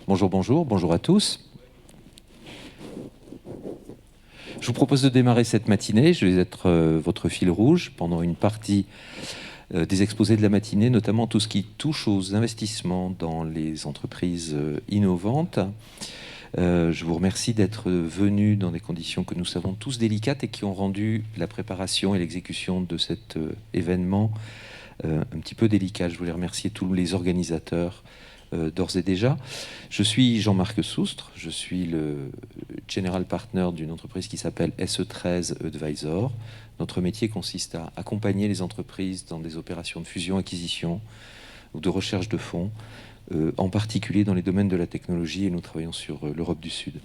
Bonjour à tous. Je vous propose de démarrer cette matinée. Je vais être votre fil rouge pendant une partie des exposés de la matinée, notamment tout ce qui touche aux investissements dans les entreprises innovantes. Je vous remercie d'être venus dans des conditions que nous savons tous délicates et qui ont rendu la préparation et l'exécution de cet événement un petit peu délicat. Je voulais remercier tous les organisateurs d'ores et déjà. Je suis Jean-Marc Soustre, je suis le General Partner d'une entreprise qui s'appelle SE13 Advisor. Notre métier consiste à accompagner les entreprises dans des opérations de fusion-acquisition ou de recherche de fonds, en particulier dans les domaines de la technologie, et nous travaillons sur l'Europe du Sud.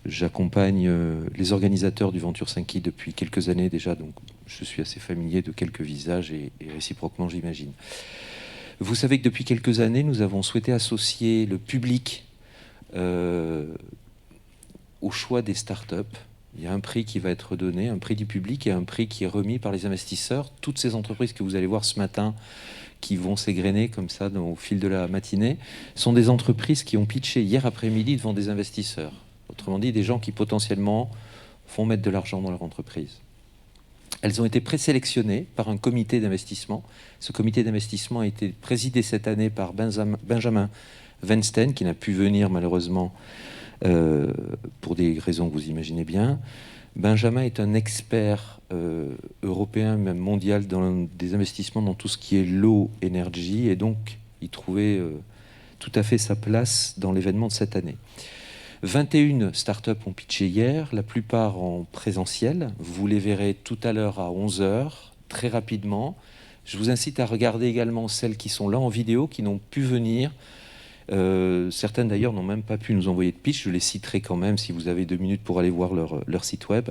J'accompagne les organisateurs du Venture 5i depuis quelques années déjà, donc je suis assez familier de quelques visages et réciproquement, j'imagine. Vous savez que depuis quelques années, nous avons souhaité associer le public au choix des startups. Il y a un prix qui va être donné, un prix du public et un prix qui est remis par les investisseurs. Toutes ces entreprises que vous allez voir ce matin, qui vont s'égrener comme ça au fil de la matinée, sont des entreprises qui ont pitché hier après-midi devant des investisseurs. Autrement dit, des gens qui potentiellement font mettre de l'argent dans leur entreprise. Elles ont été présélectionnées par un comité d'investissement. Ce comité d'investissement a été présidé cette année par Benjamin Weinstein, qui n'a pu venir malheureusement pour des raisons que vous imaginez bien. Benjamin est un expert européen, même mondial, dans des investissements dans tout ce qui est low energy, et donc il trouvait tout à fait sa place dans l'événement de cette année. 21 startups ont pitché hier, la plupart en présentiel. Vous les verrez tout à l'heure à 11h, très rapidement. Je vous incite à regarder également celles qui sont là en vidéo, qui n'ont pu venir. Certaines d'ailleurs n'ont même pas pu nous envoyer de pitch. Je les citerai quand même si vous avez 2 minutes pour aller voir leur site web.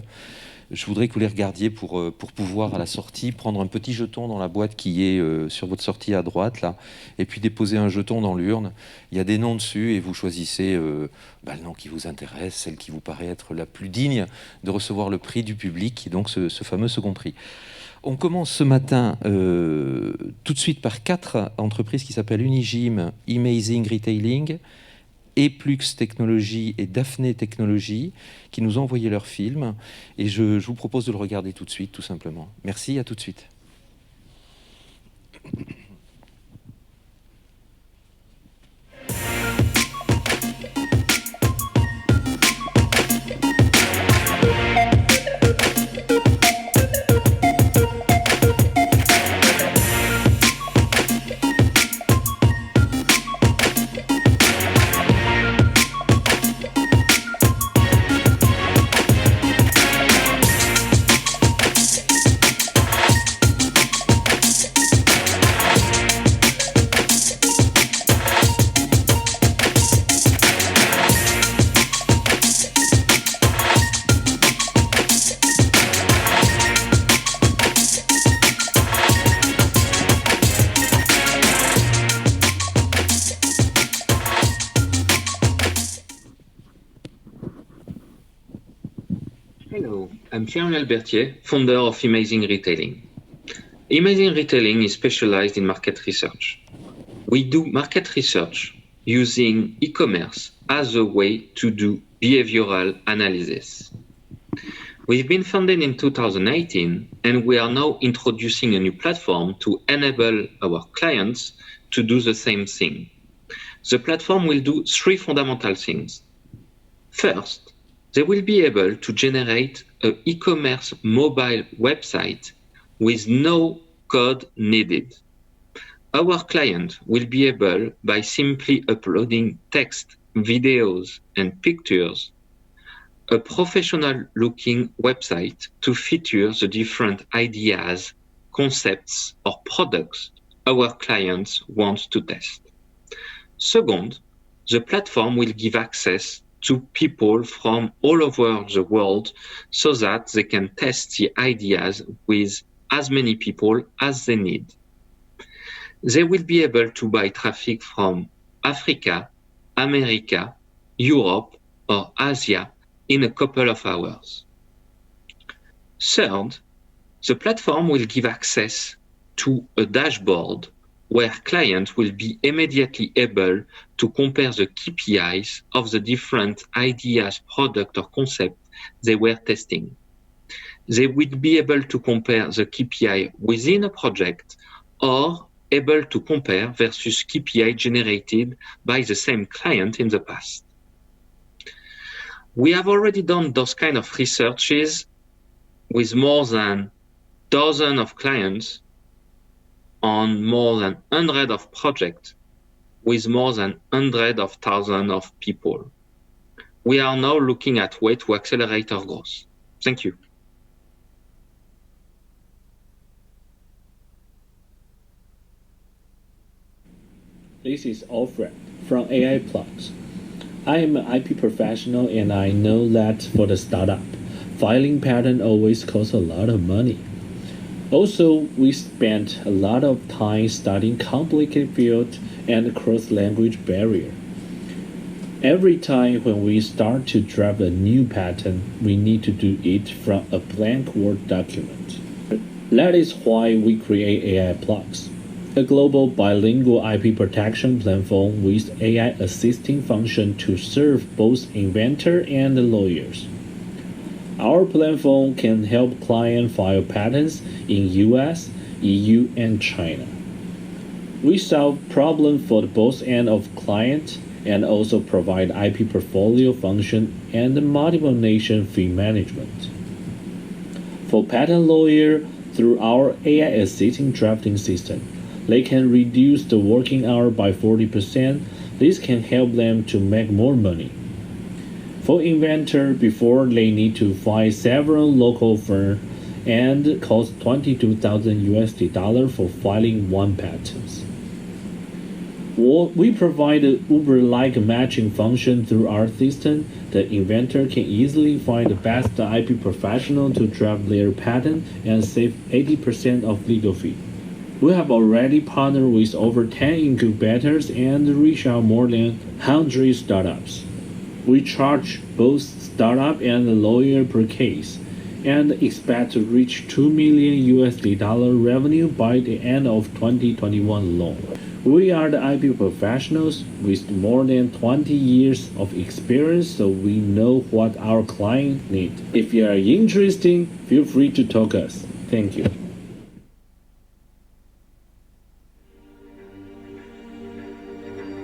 Je voudrais que vous les regardiez pour pouvoir, à la sortie, prendre un petit jeton dans la boîte qui est sur votre sortie à droite, là, et puis déposer un jeton dans l'urne. Il y a des noms dessus et vous choisissez le nom qui vous intéresse, celle qui vous paraît être la plus digne de recevoir le prix du public, et donc ce fameux second prix. On commence ce matin tout de suite par 4 entreprises qui s'appellent Unigym, Amazing Retailing, Eplux Technologies et Daphné Technologies, qui nous ont envoyé leur film, et je vous propose de le regarder tout de suite, tout simplement. Merci, à tout de suite. Hello, I'm Thierry Albertier, founder of Amazing Retailing. Amazing Retailing is specialized in market research. We do market research using e-commerce as a way to do behavioral analysis. We've been founded in 2018, and we are now introducing a new platform to enable our clients to do the same thing. The platform will do 3 fundamental things. First, they will be able to generate an e-commerce mobile website with no code needed. Our client will be able, by simply uploading text, videos, and pictures, a professional-looking website to feature the different ideas, concepts, or products our clients want to test. Second, the platform will give access to people from all over the world so that they can test the ideas with as many people as they need. They will be able to buy traffic from Africa, America, Europe, or Asia in a couple of hours. Third, the platform will give access to a dashboard where clients will be immediately able to compare the KPIs of the different ideas, product, or concept they were testing. They will be able to compare the KPI within a project or able to compare versus KPI generated by the same client in the past. We have already done those kind of researches with more than dozens of clients on more than 100 of projects with more than 100 of thousands of people. We are now looking at ways to accelerate our growth. Thank you. This is Alfred from AI Plus. I am an IP professional and I know that for the startup, filing patent always costs a lot of money. Also, we spent a lot of time studying complicated fields and cross-language barrier. Every time when we start to draft a new patent, we need to do it from a blank Word document. That is why we create AI Plus, a global bilingual IP protection platform with AI assisting function to serve both inventor and lawyers. Our platform can help clients file patents in US, EU, and China. We solve problems for both ends of client and also provide IP portfolio function and multiple nation fee management. For patent lawyer, through our AI assisting drafting system, they can reduce the working hour by 40%. This can help them to make more money. For inventor, before they need to find several local firms and cost 22,000 USD for filing one patent. We provide a Uber-like matching function through our system. The inventor can easily find the best IP professional to draft their patent and save 80% of legal fee. We have already partnered with over 10 incubators and reached out more than 100 startups. We charge both startup and lawyer per case and expect to reach 2 million USD revenue by the end of 2021 alone. We are the IP professionals with more than 20 years of experience, so we know what our clients need. If you are interested, feel free to talk to us. Thank you.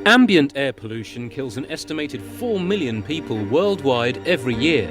Ambient air pollution kills an estimated 4 million people worldwide every year.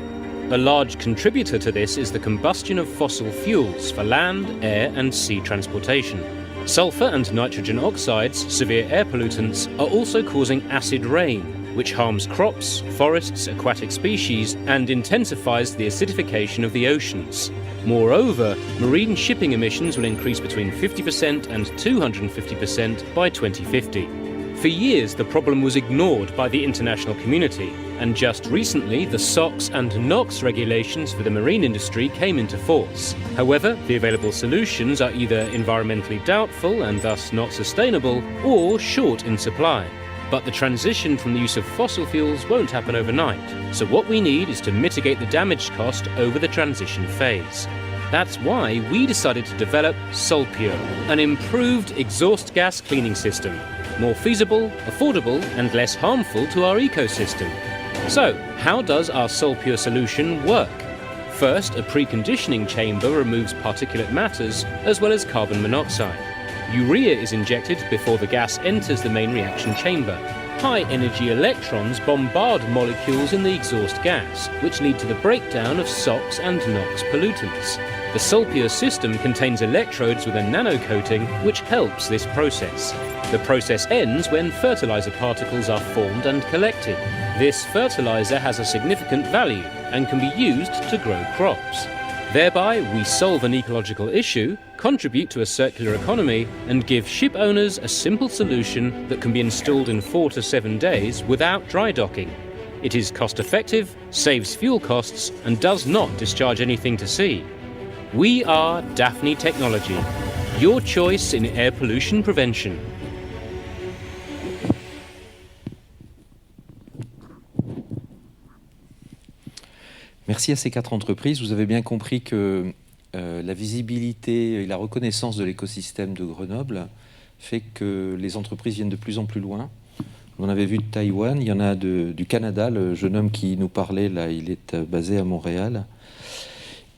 A large contributor to this is the combustion of fossil fuels for land, air and sea transportation. Sulfur and nitrogen oxides, severe air pollutants, are also causing acid rain, which harms crops, forests, aquatic species and intensifies the acidification of the oceans. Moreover, marine shipping emissions will increase between 50% and 250% by 2050. For years, the problem was ignored by the international community, and just recently the SOx and NOx regulations for the marine industry came into force. However, the available solutions are either environmentally doubtful and thus not sustainable, or short in supply. But the transition from the use of fossil fuels won't happen overnight, so what we need is to mitigate the damage cost over the transition phase. That's why we decided to develop Solpure, an improved exhaust gas cleaning system, more feasible, affordable and less harmful to our ecosystem. So, how does our Solpure solution work? First, a preconditioning chamber removes particulate matters as well as carbon monoxide. Urea is injected before the gas enters the main reaction chamber. High-energy electrons bombard molecules in the exhaust gas, which lead to the breakdown of SOx and NOx pollutants. The Solpure system contains electrodes with a nanocoating, which helps this process. The process ends when fertilizer particles are formed and collected. This fertilizer has a significant value and can be used to grow crops. Thereby, we solve an ecological issue, contribute to a circular economy, and give ship owners a simple solution that can be installed in 4 to 7 days without dry docking. It is cost-effective, saves fuel costs, and does not discharge anything to sea. We are Daphne Technology, your choice in air pollution prevention. Merci à ces 4 entreprises. Vous avez bien compris que la visibilité et la reconnaissance de l'écosystème de Grenoble fait que les entreprises viennent de plus en plus loin. On avait vu de Taïwan, il y en a du Canada, le jeune homme qui nous parlait, là, il est basé à Montréal.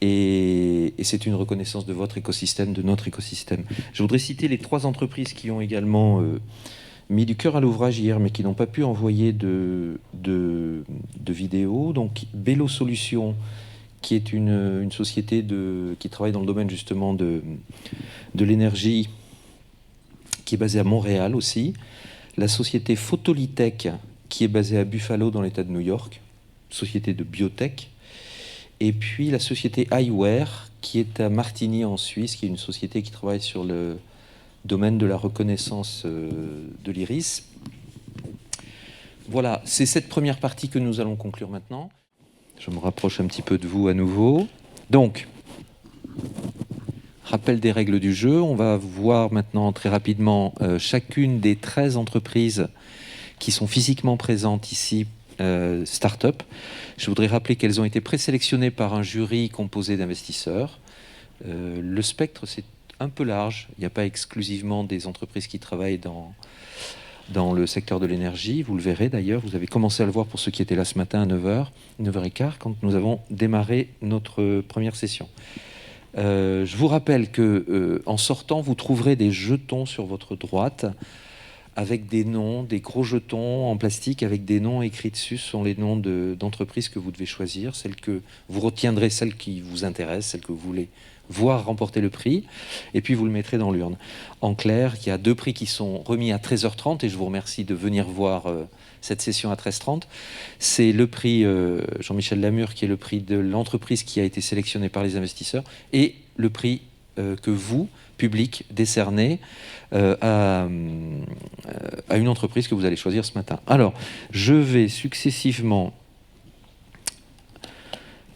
Et c'est une reconnaissance de votre écosystème, de notre écosystème. Je voudrais citer les 3 entreprises qui ont également mis du cœur à l'ouvrage hier, mais qui n'ont pas pu envoyer de vidéo. Donc, Bello Solutions, qui est une société qui travaille dans le domaine justement de l'énergie, qui est basée à Montréal aussi. La société Photolitech, qui est basée à Buffalo dans l'État de New York, société de biotech. Et puis la société iWare, qui est à Martigny en Suisse, qui est une société qui travaille sur le domaine de la reconnaissance de l'iris. Voilà, c'est cette première partie que nous allons conclure maintenant. Je me rapproche un petit peu de vous à nouveau. Donc, rappel des règles du jeu. On va voir maintenant très rapidement chacune des 13 entreprises qui sont physiquement présentes ici, start-up. Je voudrais rappeler qu'elles ont été présélectionnées par un jury composé d'investisseurs. Le spectre, c'est un peu large. Il n'y a pas exclusivement des entreprises qui travaillent dans le secteur de l'énergie. Vous le verrez d'ailleurs. Vous avez commencé à le voir pour ceux qui étaient là ce matin à 9h, 9h15, quand nous avons démarré notre première session. Je vous rappelle que en sortant, vous trouverez des jetons sur votre droite avec des noms, des gros jetons en plastique avec des noms écrits dessus. Ce sont les noms d'entreprises que vous devez choisir, celles que vous retiendrez, celles qui vous intéressent, celles que vous voulez voir remporter le prix, et puis vous le mettrez dans l'urne. En clair, il y a 2 prix qui sont remis à 13h30, et je vous remercie de venir voir cette session à 13h30. C'est le prix Jean-Michel Lamure, qui est le prix de l'entreprise qui a été sélectionnée par les investisseurs, et le prix que vous, public, décernez à une entreprise que vous allez choisir ce matin. Alors, je vais successivement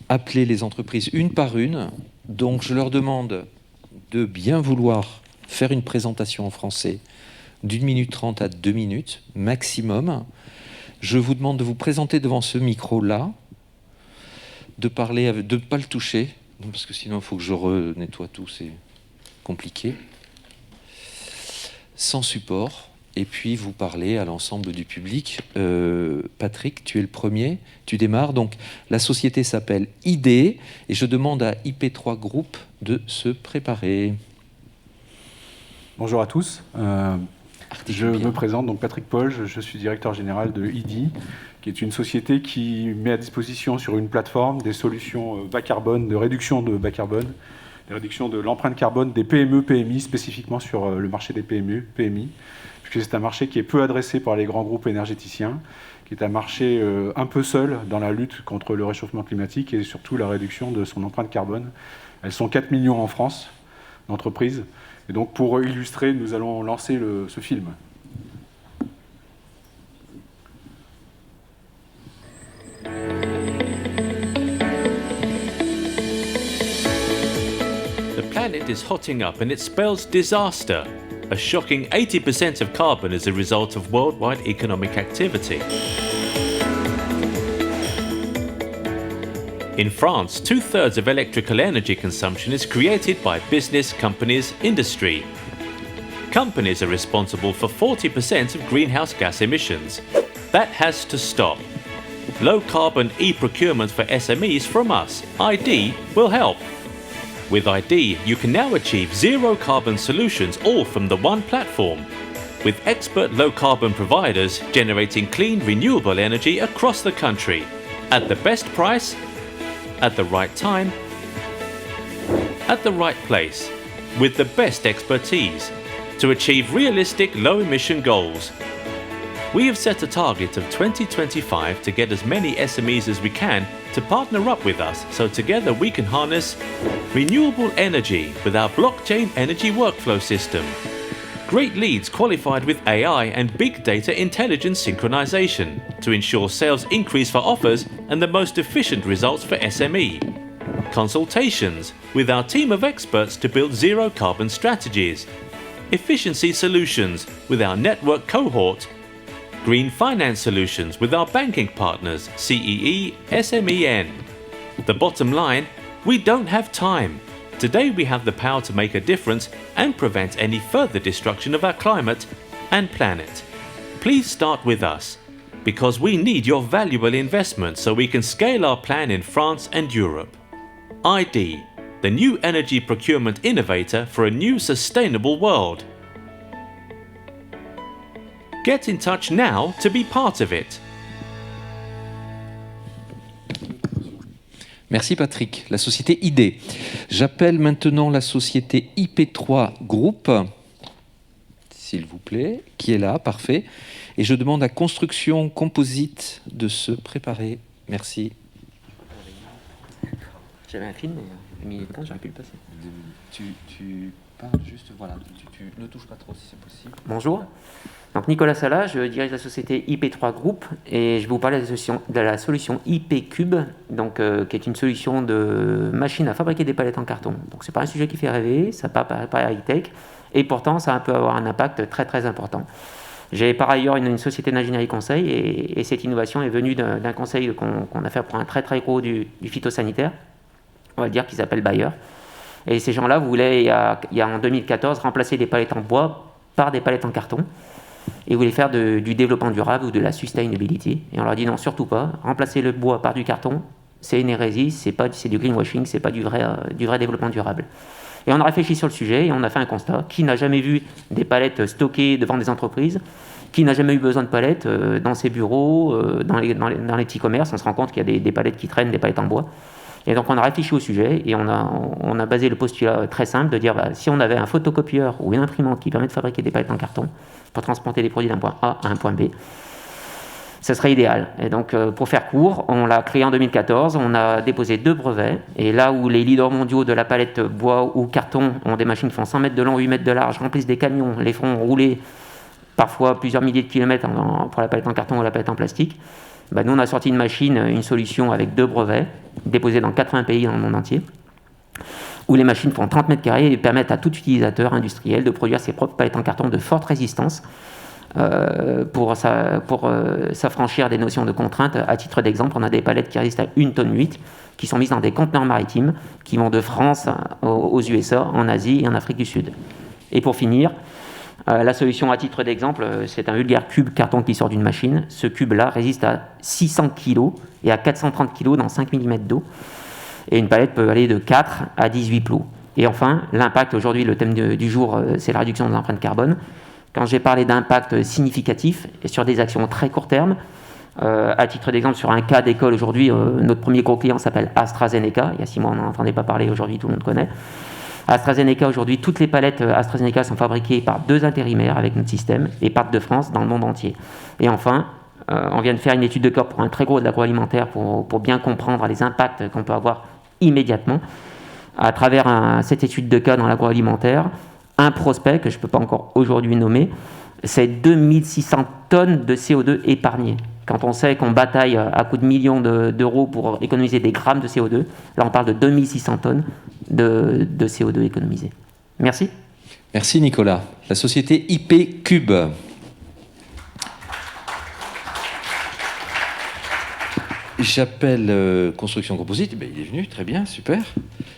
appeler les entreprises une par une. Donc, je leur demande de bien vouloir faire une présentation en français d'1 minute 30 à 2 minutes maximum. Je vous demande de vous présenter devant ce micro-là, de ne pas le toucher, parce que sinon il faut que je renettoie tout, c'est compliqué. Sans support. Et puis vous parlez à l'ensemble du public. Patrick, tu es le premier, tu démarres. Donc la société s'appelle ID et je demande à IP3 Group de se préparer. Bonjour à tous. Je me présente, donc Patrick Paul, je suis directeur général de ID, qui est une société qui met à disposition sur une plateforme des solutions bas carbone, de réduction de bas carbone, de réduction de l'empreinte carbone des PME, PMI, spécifiquement sur le marché des PME, PMI. Puisque c'est un marché qui est peu adressé par les grands groupes énergéticiens, qui est un marché un peu seul dans la lutte contre le réchauffement climatique et surtout la réduction de son empreinte carbone. Elles sont 4 millions en France d'entreprises. Et donc pour illustrer, nous allons lancer ce film. The planet is hotting up and it spells disaster. A shocking 80% of carbon is a result of worldwide economic activity. In France, 2/3 of electrical energy consumption is created by business, companies, industry. Companies are responsible for 40% of greenhouse gas emissions. That has to stop. Low carbon e-procurement for SMEs from us, ID, will help. With ID, you can now achieve zero carbon solutions all from the one platform, with expert low carbon providers generating clean renewable energy across the country, at the best price, at the right time, at the right place, with the best expertise, to achieve realistic low emission goals. We have set a target of 2025 to get as many SMEs as we can to partner up with us, so together we can harness renewable energy with our blockchain energy workflow system. Great leads qualified with AI and big data intelligence synchronization to ensure sales increase for offers and the most efficient results for SME. Consultations with our team of experts to build zero carbon strategies. Efficiency solutions with our network cohort. Green finance solutions with our banking partners, CEE, SMEN. The bottom line, we don't have time. Today we have the power to make a difference and prevent any further destruction of our climate and planet. Please start with us, because we need your valuable investment so we can scale our plan in France and Europe. ID, the new energy procurement innovator for a new sustainable world. Get in touch now to be part of it. Merci Patrick. La société ID. J'appelle maintenant la société IP3 Group, s'il vous plaît, qui est là, parfait. Et je demande à Construction Composite de se préparer. Merci. J'avais un film, mais il mis le temps, j'aurais pu le passer. Tu parles juste, voilà, tu ne touches pas trop si c'est possible. Bonjour. Donc Nicolas Sala, je dirige la société IP3 Group et je vais vous parler de la solution IP Cube, donc, qui est une solution de machine à fabriquer des palettes en carton. Donc c'est pas un sujet qui fait rêver, ça pas high-tech, et pourtant ça peut avoir un impact très très important. J'ai par ailleurs une société d'ingénierie conseil et cette innovation est venue d'un conseil qu'on a fait pour un très très gros du phytosanitaire, on va le dire, qui s'appelle Bayer. Et ces gens-là voulaient, il y a en 2014, remplacer des palettes en bois par des palettes en carton. Et voulaient faire du développement durable ou de la sustainability. Et on leur dit non, surtout pas. Remplacer le bois par du carton, c'est une hérésie, c'est du greenwashing, c'est pas du vrai développement durable. Et on a réfléchi sur le sujet et on a fait un constat. Qui n'a jamais vu des palettes stockées devant des entreprises? Qui n'a jamais eu besoin de palettes dans ses bureaux, dans les petits commerces? On se rend compte qu'il y a des palettes qui traînent, des palettes en bois. Et donc on a réfléchi au sujet et on a basé le postulat très simple de dire si on avait un photocopieur ou une imprimante qui permet de fabriquer des palettes en carton pour transporter des produits d'un point A à un point B, ce serait idéal. Et donc pour faire court, on l'a créé en 2014, on a déposé 2 brevets, et là où les leaders mondiaux de la palette bois ou carton ont des machines qui font 100 mètres de long, 8 mètres de large, remplissent des camions, les font rouler parfois plusieurs milliers de kilomètres pour la palette en carton ou la palette en plastique, nous on a sorti une solution avec 2 brevets, déposés dans 80 pays dans le monde entier, où les machines font 30 mètres carrés et permettent à tout utilisateur industriel de produire ses propres palettes en carton de forte résistance pour s'affranchir des notions de contraintes. À titre d'exemple, on a des palettes qui résistent à 1,8 tonne, qui sont mises dans des conteneurs maritimes, qui vont de France aux USA, en Asie et en Afrique du Sud. Et pour finir, la solution à titre d'exemple, c'est un vulgaire cube carton qui sort d'une machine. Ce cube-là résiste à 600 kg et à 430 kg dans 5 mm d'eau. Et une palette peut aller de 4 à 18 plots. Et enfin, l'impact, aujourd'hui, le thème du jour, c'est la réduction de l'empreinte carbone. Quand j'ai parlé d'impact significatif et sur des actions très court terme, à titre d'exemple, sur un cas d'école aujourd'hui, notre premier gros client s'appelle AstraZeneca. Il y a 6 mois, on n'en entendait pas parler, aujourd'hui tout le monde connaît. AstraZeneca, aujourd'hui, toutes les palettes AstraZeneca sont fabriquées par 2 intérimaires avec notre système et partent de France dans le monde entier. Et enfin, on vient de faire une étude de cas pour un très gros de l'agroalimentaire pour bien comprendre les impacts qu'on peut avoir immédiatement. À travers cette étude de cas dans l'agroalimentaire, un prospect que je ne peux pas encore aujourd'hui nommer, c'est 2600 tonnes de CO2 épargnées. Quand on sait qu'on bataille à coups de millions d'euros pour économiser des grammes de CO2, là on parle de 2600 tonnes de CO2 économisées. Merci. Merci Nicolas. La société IP Cube. J'appelle Construction Composite. Il est venu, très bien, super.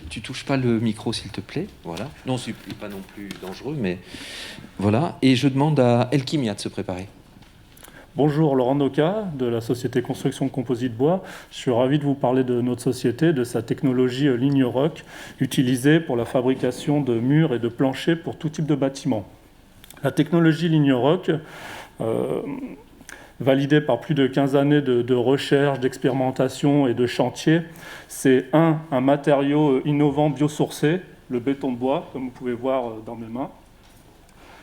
Tu touches pas le micro s'il te plaît. Voilà. Non, c'est pas non plus dangereux, mais voilà. Et je demande à Elkimia de se préparer. Bonjour, Laurent Doka de la société Construction Composite Bois. Je suis ravi de vous parler de notre société, de sa technologie Ligne-Rock, utilisée pour la fabrication de murs et de planchers pour tout type de bâtiment. La technologie Ligne-Rock, validée par plus de 15 années de recherche, d'expérimentation et de chantier, c'est un matériau innovant biosourcé, le béton de bois, comme vous pouvez voir dans mes mains.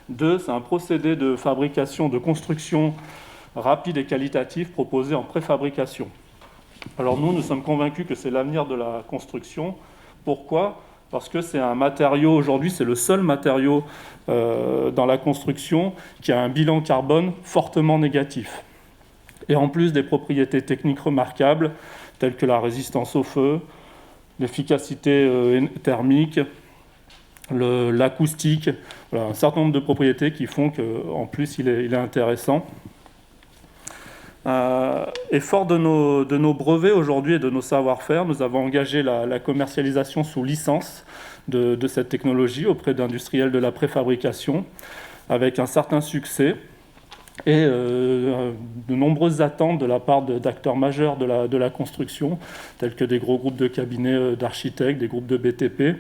2, c'est un procédé de fabrication, de construction rapide et qualitatif proposé en préfabrication. Alors nous sommes convaincus que c'est l'avenir de la construction. Pourquoi ? Parce que c'est un matériau, aujourd'hui c'est le seul matériau dans la construction qui a un bilan carbone fortement négatif. Et en plus des propriétés techniques remarquables, telles que la résistance au feu, l'efficacité thermique, l'acoustique, voilà, un certain nombre de propriétés qui font qu'en plus il est intéressant. Et fort de nos brevets aujourd'hui et de nos savoir-faire, nous avons engagé la commercialisation sous licence de cette technologie auprès d'industriels de la préfabrication, avec un certain succès et de nombreuses attentes de la part d'acteurs majeurs de la construction, tels que des gros groupes de cabinets d'architectes, des groupes de BTP.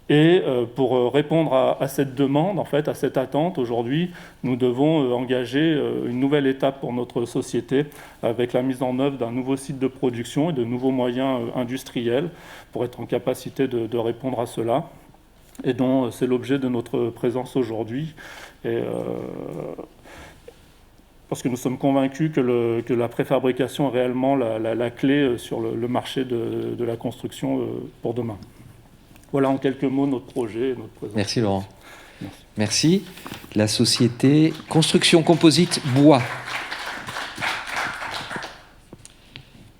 Et pour répondre à cette demande, en fait, à cette attente, aujourd'hui, nous devons engager une nouvelle étape pour notre société avec la mise en œuvre d'un nouveau site de production et de nouveaux moyens industriels pour être en capacité de répondre à cela. Et dont c'est l'objet de notre présence aujourd'hui. Parce que nous sommes convaincus que la préfabrication est réellement la clé sur le marché de la construction pour demain. Voilà en quelques mots notre projet et notre présence. Merci Laurent. Merci. La société Construction Composite Bois.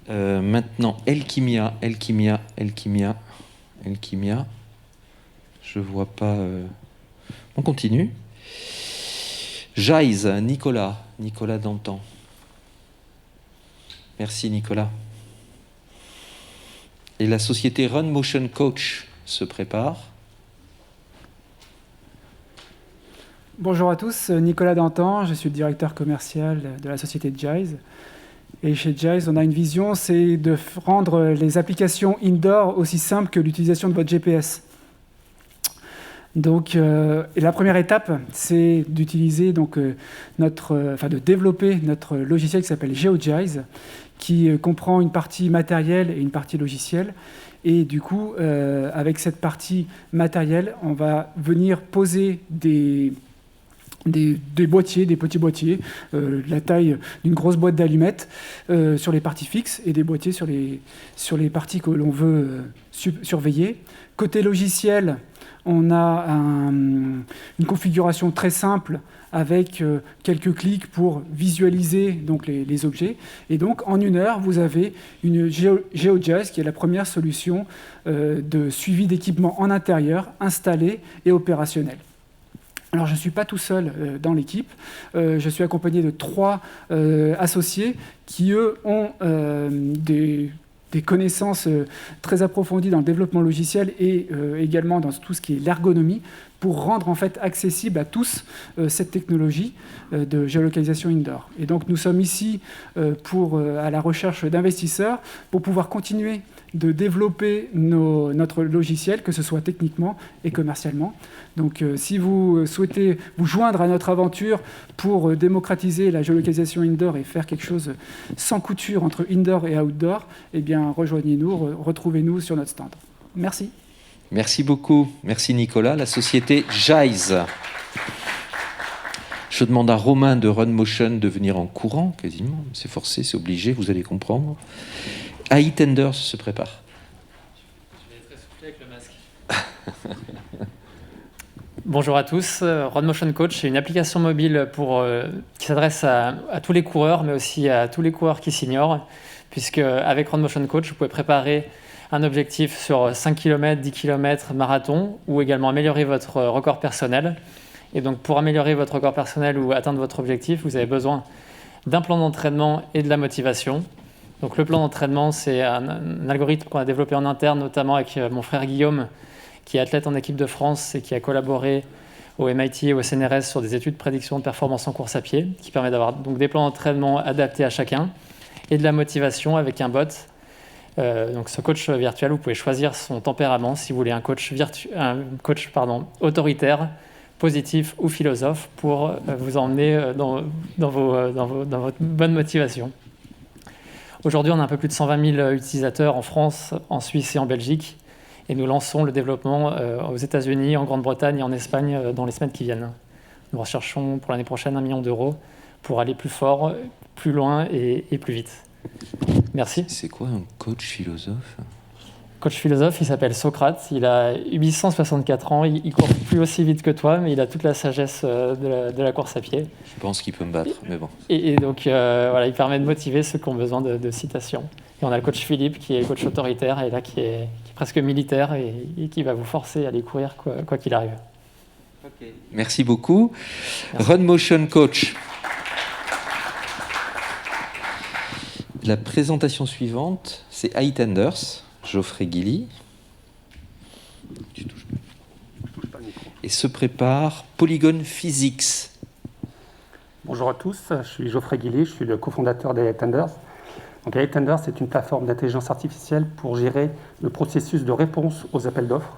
Maintenant, Elkimia. Je vois pas. On continue. Jais, Nicolas Dantan. Merci Nicolas. Et la société Run Motion Coach se prépare. Bonjour à tous, Nicolas Dantan, je suis le directeur commercial de la société Jais. Et chez Jais, on a une vision, c'est de rendre les applications indoor aussi simples que l'utilisation de votre GPS. Donc, la première étape, c'est d'utiliser de développer notre logiciel qui s'appelle GeoJais, qui comprend une partie matérielle et une partie logicielle. Et du coup, avec cette partie matérielle, on va venir poser des boîtiers, des petits boîtiers, la taille d'une grosse boîte d'allumettes sur les parties fixes et des boîtiers sur les parties que l'on veut surveiller. Côté logiciel, on a une configuration très simple avec quelques clics pour visualiser donc, les objets. Et donc, en 1 heure, vous avez une GeoJais qui est la première solution de suivi d'équipement en intérieur, installé et opérationnel. Alors, je ne suis pas tout seul dans l'équipe. Je suis accompagné de 3 associés qui, eux, ont des connaissances très approfondies dans le développement logiciel et également dans tout ce qui est l'ergonomie pour rendre en fait accessible à tous cette technologie de géolocalisation indoor. Et donc nous sommes ici à la recherche d'investisseurs pour pouvoir continuer de développer notre logiciel, que ce soit techniquement et commercialement. Donc si vous souhaitez vous joindre à notre aventure pour démocratiser la géolocalisation indoor et faire quelque chose sans couture entre indoor et outdoor, eh bien rejoignez-nous, retrouvez-nous sur notre stand. Merci. Merci beaucoup. Merci Nicolas. La société Jais. Je demande à Romain de Run Motion de venir en courant, quasiment. C'est forcé, c'est obligé, vous allez comprendre. iTenders se prépare. Je vais être essoufflé avec le masque. Bonjour à tous. Run Motion Coach, c'est une application mobile qui s'adresse à tous les coureurs, mais aussi à tous les coureurs qui s'ignorent, puisque avec Run Motion Coach, vous pouvez préparer un objectif sur 5 km, 10 km, marathon, ou également améliorer votre record personnel. Et donc pour améliorer votre record personnel ou atteindre votre objectif, vous avez besoin d'un plan d'entraînement et de la motivation. Donc le plan d'entraînement, c'est un algorithme qu'on a développé en interne, notamment avec mon frère Guillaume, qui est athlète en équipe de France et qui a collaboré au MIT et au CNRS sur des études de prédiction de performance en course à pied, qui permet d'avoir donc des plans d'entraînement adaptés à chacun, et de la motivation avec un bot. Donc ce coach virtuel, vous pouvez choisir son tempérament, si vous voulez un coach autoritaire, positif ou philosophe, pour vous emmener dans votre bonne motivation. Aujourd'hui, on a un peu plus de 120 000 utilisateurs en France, en Suisse et en Belgique, et nous lançons le développement aux États-Unis, en Grande-Bretagne et en Espagne dans les semaines qui viennent. Nous recherchons pour l'année prochaine 1 million d'euros pour aller plus fort, plus loin et plus vite. Merci. C'est quoi un coach philosophe ? Coach philosophe, il s'appelle Socrate, il a 864 ans, il court plus aussi vite que toi, mais il a toute la sagesse de la course à pied. Je pense qu'il peut me battre, mais bon. Et donc, voilà, il permet de motiver ceux qui ont besoin de citations. Et on a le coach Philippe, qui est coach autoritaire, et là, qui est presque militaire, et qui va vous forcer à aller courir quoi qu'il arrive. Okay. Merci beaucoup. Merci. Run Motion Coach. La présentation suivante, c'est iTenders, Geoffrey Guilly. Et se prépare Polygon Physics. Bonjour à tous, je suis Geoffrey Guilly, je suis le cofondateur d'iTenders. Donc iTenders, c'est une plateforme d'intelligence artificielle pour gérer le processus de réponse aux appels d'offres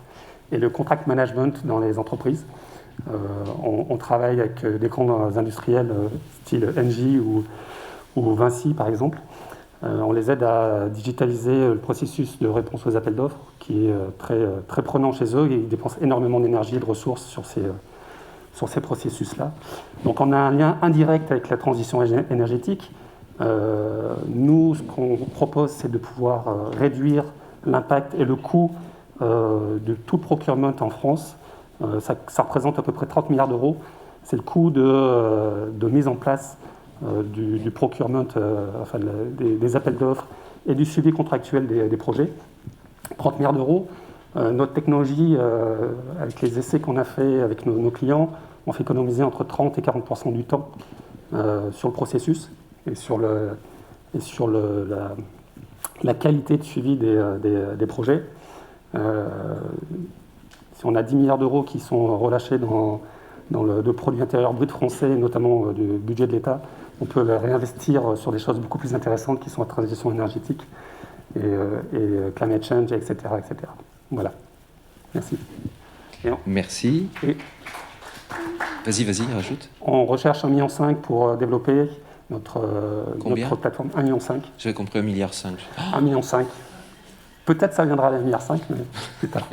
et le contract management dans les entreprises. On travaille avec des grands industriels style Engie ou Vinci par exemple. On les aide à digitaliser le processus de réponse aux appels d'offres qui est très prenant chez eux et ils dépensent énormément d'énergie et de ressources sur ces processus-là. Donc on a un lien indirect avec la transition énergétique. Nous, ce qu'on propose, c'est de pouvoir réduire l'impact et le coût de tout procurement en France. Ça représente à peu près 30 milliards d'euros. C'est le coût de mise en place du procurement, des appels d'offres et du suivi contractuel des projets. 30 milliards d'euros. Notre technologie, avec les essais qu'on a fait avec nos clients, on fait économiser entre 30 et 40% du temps sur le processus et sur la qualité de suivi des projets. Si on a 10 milliards d'euros qui sont relâchés dans le produit intérieur brut français, notamment du budget de l'État, on peut les réinvestir sur des choses beaucoup plus intéressantes qui sont la transition énergétique et climate change, etc., etc. Voilà. Merci. Merci. Vas-y, rajoute. On recherche 1,5 million pour développer notre plateforme. 1,5 million. J'avais compris 1,5 milliard. 1,5 million. Peut-être ça viendra à 1,5 milliard, mais plus tard.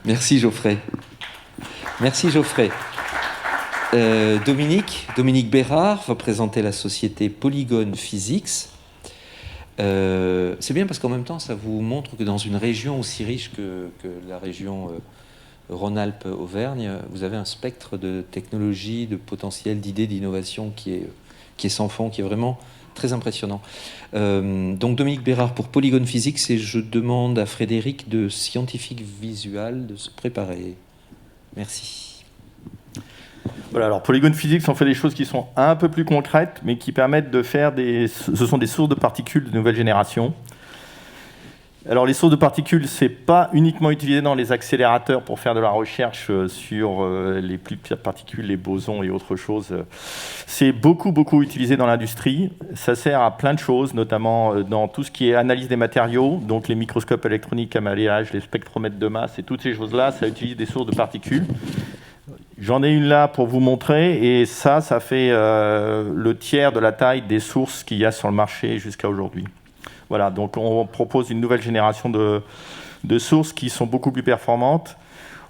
Merci Geoffrey. Dominique Bérard va présenter la société Polygon Physics. C'est bien parce qu'en même temps, ça vous montre que dans une région aussi riche que la région Rhône-Alpes-Auvergne, vous avez un spectre de technologies, de potentiel, d'idées, d'innovation qui est sans fond, qui est vraiment très impressionnant. Donc Dominique Bérard pour Polygon Physics, et je demande à Frédéric de Scientific Visual de se préparer. Merci. Voilà, alors Polygon Physics, on fait des choses qui sont un peu plus concrètes, mais qui permettent de faire ce sont des sources de particules de nouvelle génération. Alors les sources de particules, c'est pas uniquement utilisé dans les accélérateurs pour faire de la recherche sur les plus petites particules, les bosons et autres choses. C'est beaucoup utilisé dans l'industrie. Ça sert à plein de choses, notamment dans tout ce qui est analyse des matériaux, donc les microscopes électroniques à maillage, les spectromètres de masse et toutes ces choses-là, ça utilise des sources de particules. J'en ai une là pour vous montrer, et ça fait le tiers de la taille des sources qu'il y a sur le marché jusqu'à aujourd'hui. Voilà, donc on propose une nouvelle génération de sources qui sont beaucoup plus performantes.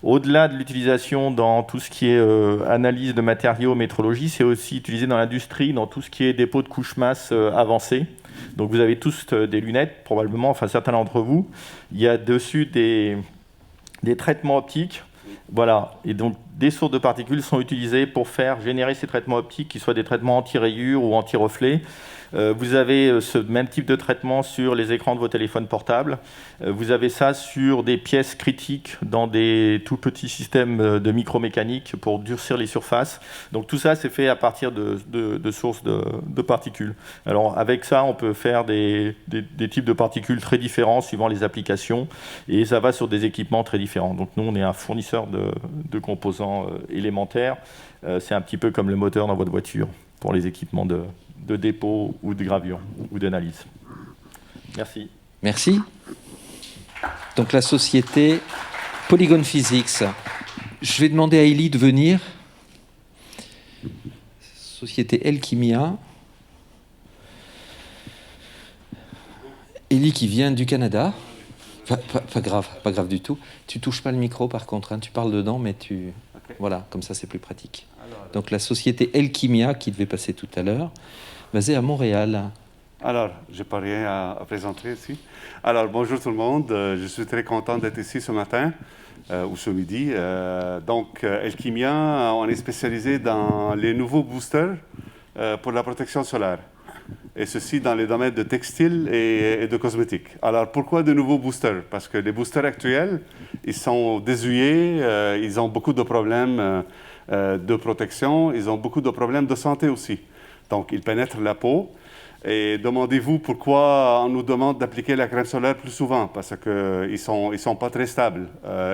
Au-delà de l'utilisation dans tout ce qui est analyse de matériaux, métrologie, c'est aussi utilisé dans l'industrie, dans tout ce qui est dépôt de couches masse avancées. Donc vous avez tous des lunettes, probablement, enfin certains d'entre vous. Il y a dessus des traitements optiques. Voilà, et donc des sources de particules sont utilisées pour faire générer ces traitements optiques, qui soient des traitements anti-rayures ou anti-reflets. Vous avez ce même type de traitement sur les écrans de vos téléphones portables. Vous avez ça sur des pièces critiques dans des tout petits systèmes de micromécanique pour durcir les surfaces. Donc tout ça, c'est fait à partir de sources de particules. Alors avec ça, on peut faire des types de particules très différents suivant les applications, et ça va sur des équipements très différents. Donc nous, on est un fournisseur de composants élémentaires. C'est un petit peu comme le moteur dans votre voiture pour les équipements de dépôt ou de gravure ou d'analyse. Merci. Merci. Donc la société Polygon Physics. Je vais demander à Ellie de venir. Société Elchimia. Ellie qui vient du Canada. Pas grave du tout. Tu touches pas le micro par contre, hein. Tu parles dedans, mais tu... Okay. Voilà, comme ça c'est plus pratique. Donc la société Elchimia, qui devait passer tout à l'heure, basée à Montréal. Alors, je n'ai pas rien à présenter ici. Alors, bonjour tout le monde. Je suis très content d'être ici ce matin, ou ce midi. Donc, Elchimia, on est spécialisé dans les nouveaux boosters pour la protection solaire. Et ceci dans les domaines de textile et de cosmétiques. Alors, pourquoi de nouveaux boosters? Parce que les boosters actuels, ils sont désuets, ils ont beaucoup de problèmes de protection, ils ont beaucoup de problèmes de santé aussi. Donc, ils pénètrent la peau Et demandez-vous pourquoi on nous demande d'appliquer la crème solaire plus souvent, parce qu'ils ne sont pas très stables.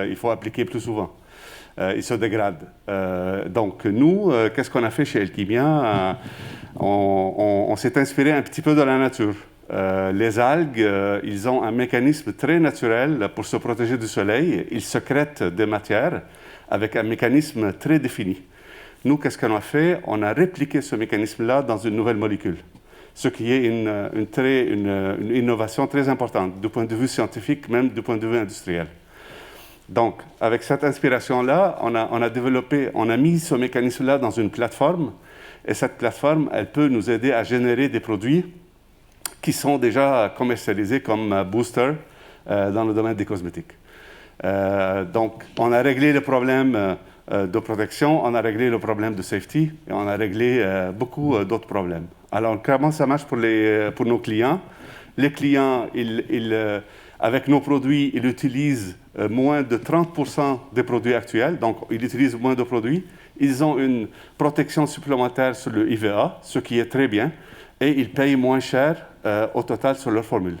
Il faut appliquer plus souvent. Ils se dégradent. Donc nous, qu'est-ce qu'on a fait chez Elkemia? On s'est inspiré un petit peu de la nature. Les algues, ils ont un mécanisme très naturel pour se protéger du soleil. Ils sécrètent des matières avec un mécanisme très défini. Nous, qu'est-ce qu'on a fait? On a répliqué ce mécanisme-là dans une nouvelle molécule, ce qui est une innovation très importante du point de vue scientifique, même du point de vue industriel. Donc, avec cette inspiration-là, on a mis ce mécanisme-là dans une plateforme, et cette plateforme, elle peut nous aider à générer des produits qui sont déjà commercialisés comme booster dans le domaine des cosmétiques. Donc, on a réglé le problème de protection, on a réglé le problème de safety, et on a réglé beaucoup d'autres problèmes. Alors, comment ça marche pour nos clients? Les clients, avec nos produits, ils utilisent moins de 30% des produits actuels, donc ils utilisent moins de produits. Ils ont une protection supplémentaire sur le IVA, ce qui est très bien, et ils payent moins cher au total sur leur formule.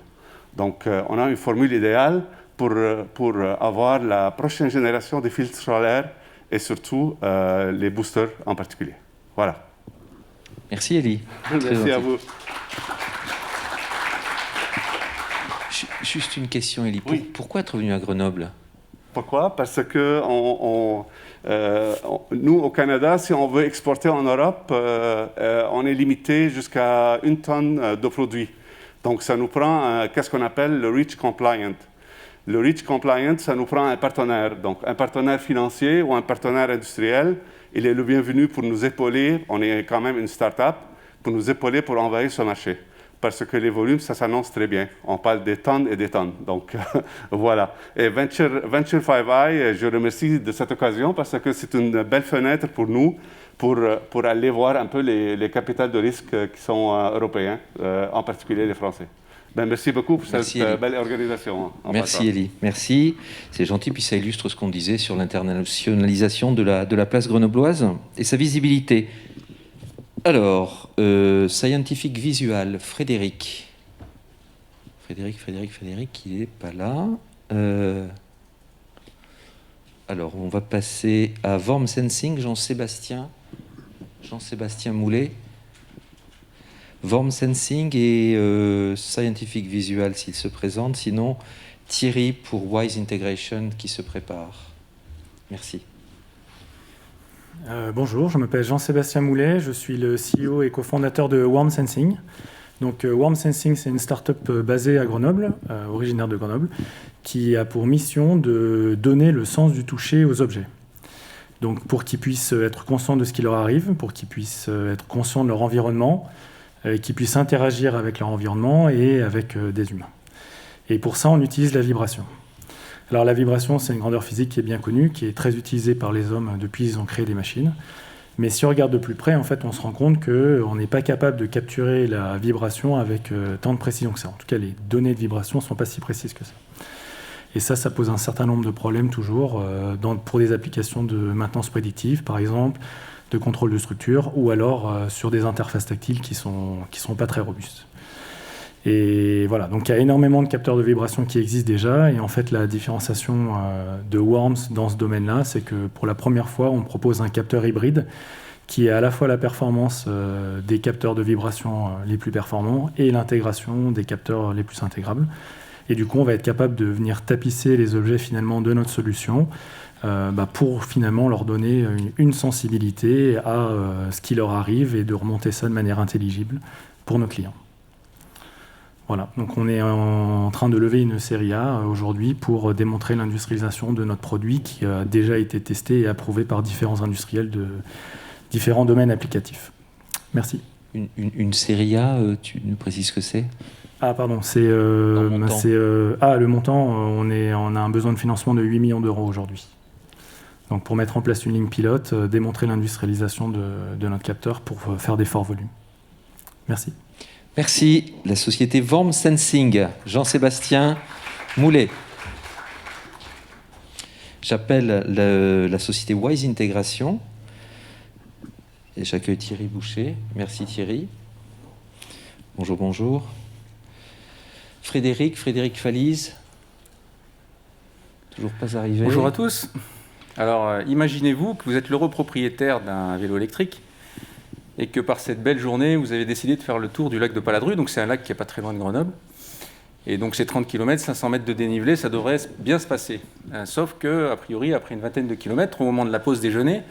Donc, on a une formule idéale pour avoir la prochaine génération des filtres solaires et surtout les boosters en particulier. Voilà. Merci Elie. Merci à vous. Juste une question Elie. Oui. Pourquoi être venu à Grenoble? Pourquoi? Parce que nous, au Canada, si on veut exporter en Europe, on est limité jusqu'à 1 tonne de produits. Donc, ça nous prend qu'est-ce qu'on appelle le REACH Compliant. Le REACH Compliant, ça nous prend un partenaire. Donc, un partenaire financier ou un partenaire industriel, il est le bienvenu pour nous épauler. On est quand même une start-up, pour nous épauler pour envahir ce marché. Parce que les volumes, ça s'annonce très bien. On parle des tonnes et des tonnes. Donc, voilà. Et Venture 5i, je remercie de cette occasion parce que c'est une belle fenêtre pour nous pour aller voir un peu les capitales de risque qui sont européens, en particulier les Français. Ben, merci beaucoup pour cette belle organisation. Merci Elie. Merci. C'est gentil, puis ça illustre ce qu'on disait sur l'internationalisation de la place grenobloise et sa visibilité. Alors, Scientific Visual, Frédéric, il n'est pas là. Alors, on va passer à Worm Sensing, Jean-Sébastien Moulet. Worm Sensing et Scientific Visual s'il se présente, sinon Thierry pour Wise Integration qui se prépare. Merci. Bonjour, je m'appelle Jean-Sébastien Moulet, je suis le CEO et cofondateur de Worm Sensing. Donc Worm Sensing, c'est une start-up basée à Grenoble, originaire de Grenoble, qui a pour mission de donner le sens du toucher aux objets. Donc pour qu'ils puissent être conscients de ce qui leur arrive, pour qu'ils puissent être conscients de leur environnement, qu'ils puissent interagir avec leur environnement et avec des humains. Et pour ça, on utilise la vibration. Alors la vibration, c'est une grandeur physique qui est bien connue, qui est très utilisée par les hommes depuis qu'ils ont créé des machines. Mais si on regarde de plus près, en fait, on se rend compte qu'on n'est pas capable de capturer la vibration avec tant de précision que ça. En tout cas, les données de vibration ne sont pas si précises que ça. Et ça pose un certain nombre de problèmes toujours pour des applications de maintenance prédictive, par exemple, de contrôle de structure, ou alors sur des interfaces tactiles qui sont pas très robustes. Et voilà, donc il y a énormément de capteurs de vibration qui existent déjà, et en fait la différenciation de Worms dans ce domaine-là, c'est que pour la première fois, on propose un capteur hybride qui a à la fois la performance des capteurs de vibration les plus performants et l'intégration des capteurs les plus intégrables. Et du coup, on va être capable de venir tapisser les objets finalement de notre solution pour finalement leur donner une sensibilité à ce qui leur arrive et de remonter ça de manière intelligible pour nos clients. Voilà, donc on est en train de lever une série A aujourd'hui pour démontrer l'industrialisation de notre produit qui a déjà été testé et approuvé par différents industriels de différents domaines applicatifs. Merci. Une série A, tu nous précises ce que c'est? Ah pardon, le montant, on a un besoin de financement de 8 millions d'euros aujourd'hui. Donc pour mettre en place une ligne pilote, démontrer l'industrialisation de notre capteur pour faire des forts volumes. Merci. Merci. La société Worm Sensing, Jean-Sébastien Moulet. J'appelle la société Wise Integration et j'accueille Thierry Boucher. Merci Thierry. Bonjour, bonjour. Frédéric Falise. Toujours pas arrivé. Bonjour à tous. Alors, imaginez-vous que vous êtes l'heureux propriétaire d'un vélo électrique et que par cette belle journée, vous avez décidé de faire le tour du lac de Paladru. Donc, c'est un lac qui n'est pas très loin de Grenoble. Et donc, c'est 30 km, 500 mètres de dénivelé, ça devrait bien se passer. Sauf que, a priori, après une vingtaine de kilomètres, au moment de la pause déjeuner,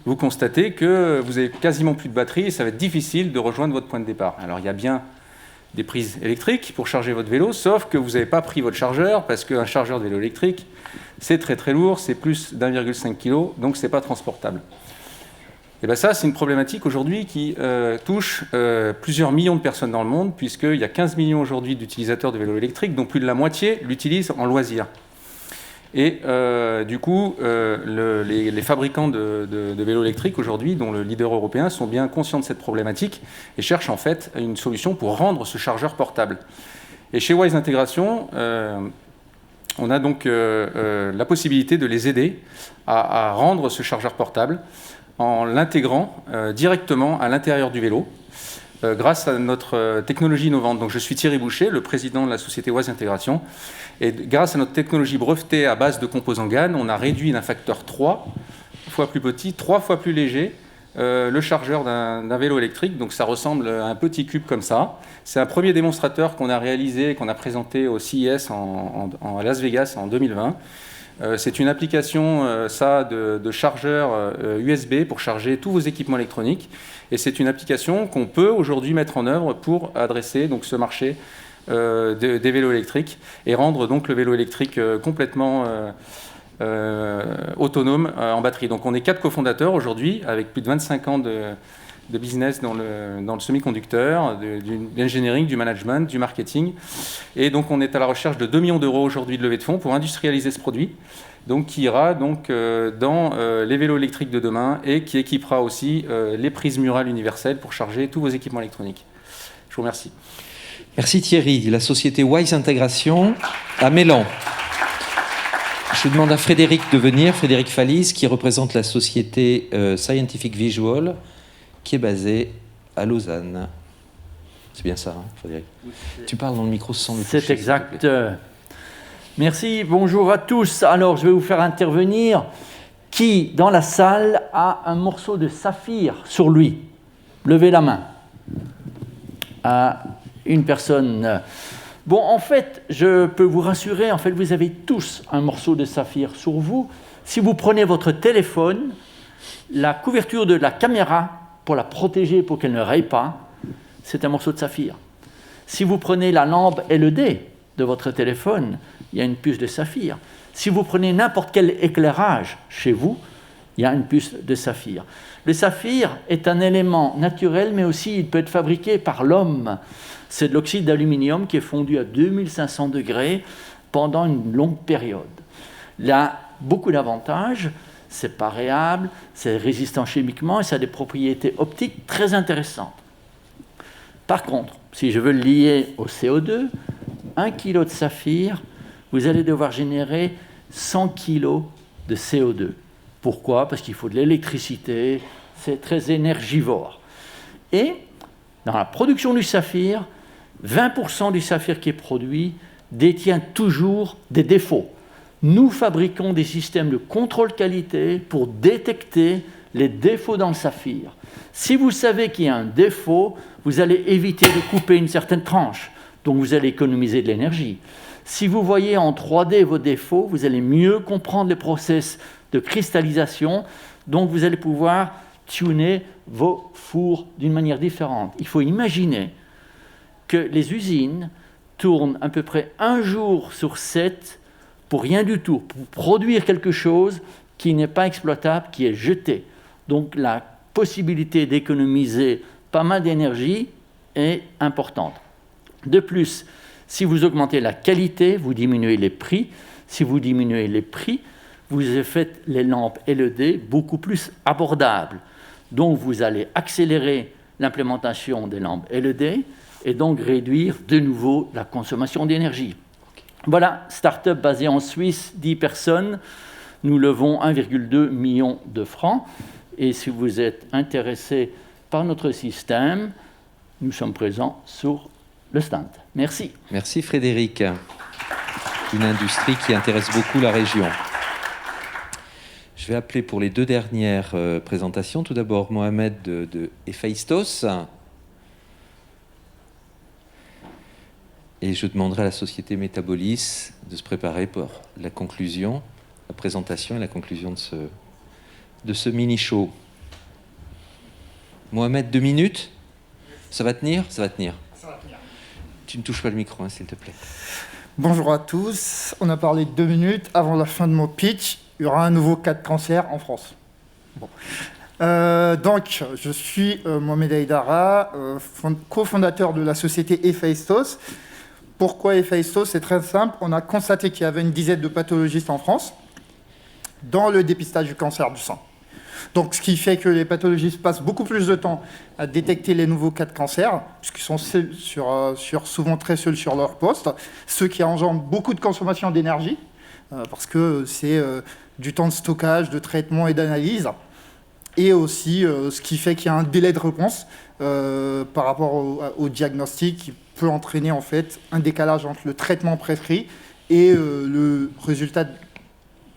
vous constatez que vous avez quasiment plus de batterie et ça va être difficile de rejoindre votre point de départ. Alors, il y a bien des prises électriques pour charger votre vélo, sauf que vous n'avez pas pris votre chargeur, parce qu'un chargeur de vélo électrique, c'est très très lourd, c'est plus d'1,5 kg, donc ce n'est pas transportable. Et bien ça, c'est une problématique aujourd'hui qui touche plusieurs millions de personnes dans le monde, puisqu'il y a 15 millions aujourd'hui d'utilisateurs de vélos électriques, dont plus de la moitié l'utilisent en loisir. Et du coup, les fabricants de vélos électriques aujourd'hui, dont le leader européen, sont bien conscients de cette problématique et cherchent en fait une solution pour rendre ce chargeur portable. Et chez Wise Intégration, on a donc la possibilité de les aider à rendre ce chargeur portable en l'intégrant directement à l'intérieur du vélo grâce à notre technologie innovante. Donc je suis Thierry Boucher, le président de la société Wise Intégration. Et grâce à notre technologie brevetée à base de composants GaN, on a réduit d'un facteur 3 fois plus petit, 3 fois plus léger, le chargeur d'un vélo électrique. Donc ça ressemble à un petit cube comme ça. C'est un premier démonstrateur qu'on a réalisé, qu'on a présenté au CES à Las Vegas en 2020. C'est une application de chargeur USB pour charger tous vos équipements électroniques. Et c'est une application qu'on peut aujourd'hui mettre en œuvre pour adresser donc, ce marché des vélos électriques et rendre donc le vélo électrique complètement autonome en batterie. Donc on est 4 cofondateurs aujourd'hui avec plus de 25 ans de business dans le semi-conducteur, de l'engineering, du management, du marketing. Et donc on est à la recherche de 2 millions d'euros aujourd'hui de levée de fonds pour industrialiser ce produit, donc qui ira donc, dans les vélos électriques de demain et qui équipera aussi les prises murales universelles pour charger tous vos équipements électroniques. Je vous remercie. Merci Thierry. La société Wise Intégration à Mélan. Je demande à Frédéric de venir, Frédéric Falise, qui représente la société Scientific Visual, qui est basée à Lausanne. C'est bien ça, hein, Frédéric? Tu parles dans le micro sans le toucher. C'est exact. Merci, bonjour à tous. Alors, je vais vous faire intervenir. Qui, dans la salle, a un morceau de saphir sur lui? Levez la main. À une personne. Bon, en fait, je peux vous rassurer, en fait, vous avez tous un morceau de saphir sur vous. Si vous prenez votre téléphone, la couverture de la caméra, pour la protéger, pour qu'elle ne raye pas, c'est un morceau de saphir. Si vous prenez la lampe LED de votre téléphone, il y a une puce de saphir. Si vous prenez n'importe quel éclairage chez vous, il y a une puce de saphir. Le saphir est un élément naturel, mais aussi il peut être fabriqué par l'homme. C'est de l'oxyde d'aluminium qui est fondu à 2500 degrés pendant une longue période. Il a beaucoup d'avantages. C'est paréable, c'est résistant chimiquement et ça a des propriétés optiques très intéressantes. Par contre, si je veux le lier au CO2, 1 kg de saphir, vous allez devoir générer 100 kg de CO2. Pourquoi? Parce qu'il faut de l'électricité, c'est très énergivore. Et dans la production du saphir, 20% du saphir qui est produit détient toujours des défauts. Nous fabriquons des systèmes de contrôle qualité pour détecter les défauts dans le saphir. Si vous savez qu'il y a un défaut, vous allez éviter de couper une certaine tranche, donc vous allez économiser de l'énergie. Si vous voyez en 3D vos défauts, vous allez mieux comprendre les process de cristallisation, donc vous allez pouvoir tuner vos fours d'une manière différente. Il faut imaginer que les usines tournent à peu près 1 jour sur 7 pour rien du tout, pour produire quelque chose qui n'est pas exploitable, qui est jeté. Donc la possibilité d'économiser pas mal d'énergie est importante. De plus, si vous augmentez la qualité, vous diminuez les prix. Si vous diminuez les prix, vous faites les lampes LED beaucoup plus abordables. Donc vous allez accélérer l'implémentation des lampes LED et donc réduire de nouveau la consommation d'énergie. Voilà, start-up basée en Suisse, 10 personnes. Nous levons 1,2 million de francs. Et si vous êtes intéressé par notre système, nous sommes présents sur le stand. Merci. Merci Frédéric. Une industrie qui intéresse beaucoup la région. Je vais appeler pour les deux dernières présentations. Tout d'abord Mohamed de Héphaïstos. Et je demanderai à la société Métabolis de se préparer pour la conclusion, la présentation et la conclusion de ce mini-show. Mohamed, 2 minutes. Ça va tenir ? Ça va tenir. Ça va tenir. Tu ne touches pas le micro, hein, s'il te plaît. Bonjour à tous. On a parlé de 2 minutes. Avant la fin de mon pitch, il y aura un nouveau cas de cancer en France. Bon. Donc, je suis Mohamed Aïdara, cofondateur de la société Héphaïstos. Pourquoi Héphaïstos ? C'est très simple. On a constaté qu'il y avait une dizaine de pathologistes en France dans le dépistage du cancer du sein. Donc, ce qui fait que les pathologistes passent beaucoup plus de temps à détecter les nouveaux cas de cancer, puisqu'ils sont souvent très seuls sur leur poste, ce qui engendre beaucoup de consommation d'énergie, parce que c'est du temps de stockage, de traitement et d'analyse, et aussi ce qui fait qu'il y a un délai de réponse par rapport au diagnostic qui peut entraîner en fait un décalage entre le traitement prescrit et le résultat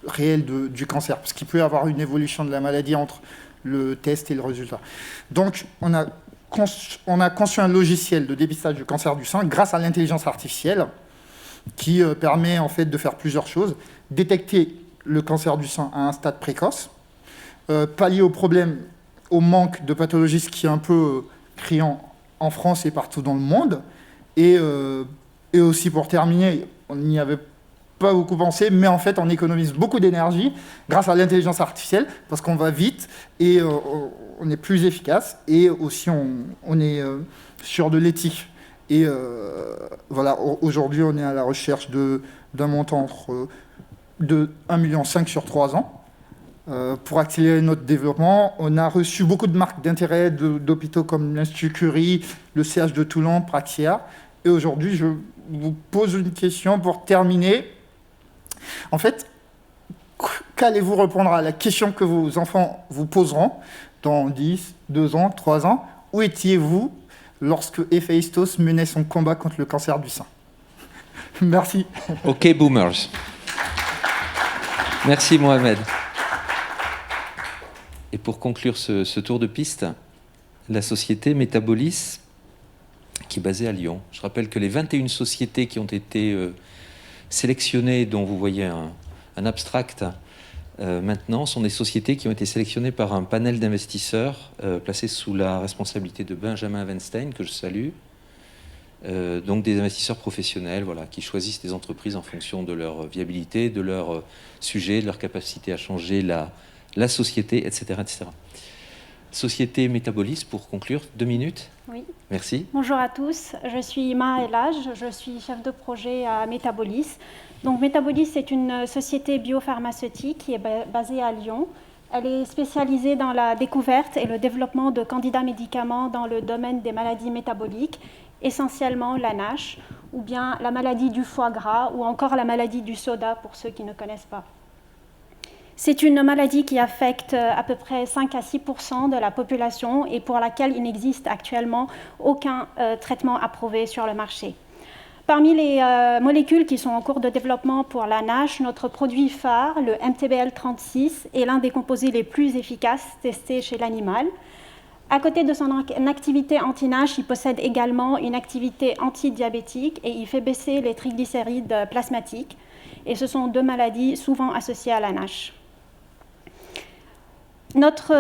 réel du cancer, parce qu'il peut y avoir une évolution de la maladie entre le test et le résultat. Donc, on a conçu un logiciel de dépistage du cancer du sein grâce à l'intelligence artificielle qui permet en fait de faire plusieurs choses. Détecter le cancer du sein à un stade précoce, pallier au manque de pathologistes qui est un peu criant en France et partout dans le monde, et aussi pour terminer, on n'y avait pas beaucoup pensé, mais en fait on économise beaucoup d'énergie grâce à l'intelligence artificielle, parce qu'on va vite et on est plus efficace, et aussi on est sur de l'éthique. Et voilà, aujourd'hui on est à la recherche d'un montant de 1,5 million sur 3 ans. Pour accélérer notre développement, on a reçu beaucoup de marques d'intérêt d'hôpitaux comme l'Institut Curie, le CH de Toulon, Praxia. Et aujourd'hui, je vous pose une question pour terminer. En fait, qu'allez-vous répondre à la question que vos enfants vous poseront dans 10, 2 ans, 3 ans ? Où étiez-vous lorsque Héphaïstos menait son combat contre le cancer du sein ? Merci. Ok, boomers. Merci Mohamed. Et pour conclure ce tour de piste, la société Métabolis, qui est basée à Lyon. Je rappelle que les 21 sociétés qui ont été sélectionnées, dont vous voyez un abstract maintenant, sont des sociétés qui ont été sélectionnées par un panel d'investisseurs placé sous la responsabilité de Benjamin Weinstein, que je salue. Donc des investisseurs professionnels, voilà, qui choisissent des entreprises en fonction de leur viabilité, de leur sujet, de leur capacité à changer la société, etc., etc. Société Métabolis, pour conclure, 2 minutes. Oui. Merci. Bonjour à tous, je suis Maha Elhaj, je suis chef de projet à Métabolis. Donc Métabolis, c'est une société biopharmaceutique qui est basée à Lyon. Elle est spécialisée dans la découverte et le développement de candidats médicaments dans le domaine des maladies métaboliques, essentiellement la NASH, ou bien la maladie du foie gras, ou encore la maladie du soda, pour ceux qui ne connaissent pas. C'est une maladie qui affecte à peu près 5 à 6% de la population et pour laquelle il n'existe actuellement aucun traitement approuvé sur le marché. Parmi les molécules qui sont en cours de développement pour la NASH, notre produit phare, le MTBL36, est l'un des composés les plus efficaces testés chez l'animal. À côté de son activité anti-NASH, il possède également une activité antidiabétique et il fait baisser les triglycérides plasmatiques. Et ce sont 2 maladies souvent associées à la NASH. Notre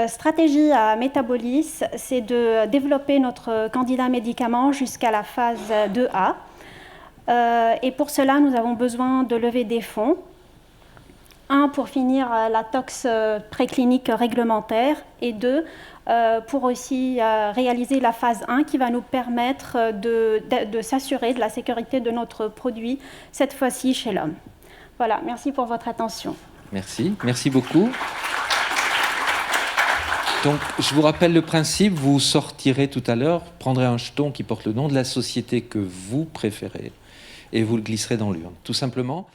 stratégie à Métabolis, c'est de développer notre candidat médicament jusqu'à la phase 2A. Et pour cela, nous avons besoin de lever des fonds. 1, pour finir la tox préclinique réglementaire, et 2, pour aussi réaliser la phase 1 qui va nous permettre de s'assurer de la sécurité de notre produit, cette fois-ci chez l'homme. Voilà, merci pour votre attention. Merci, merci beaucoup. Donc, je vous rappelle le principe, vous sortirez tout à l'heure, prendrez un jeton qui porte le nom de la société que vous préférez et vous le glisserez dans l'urne, tout simplement.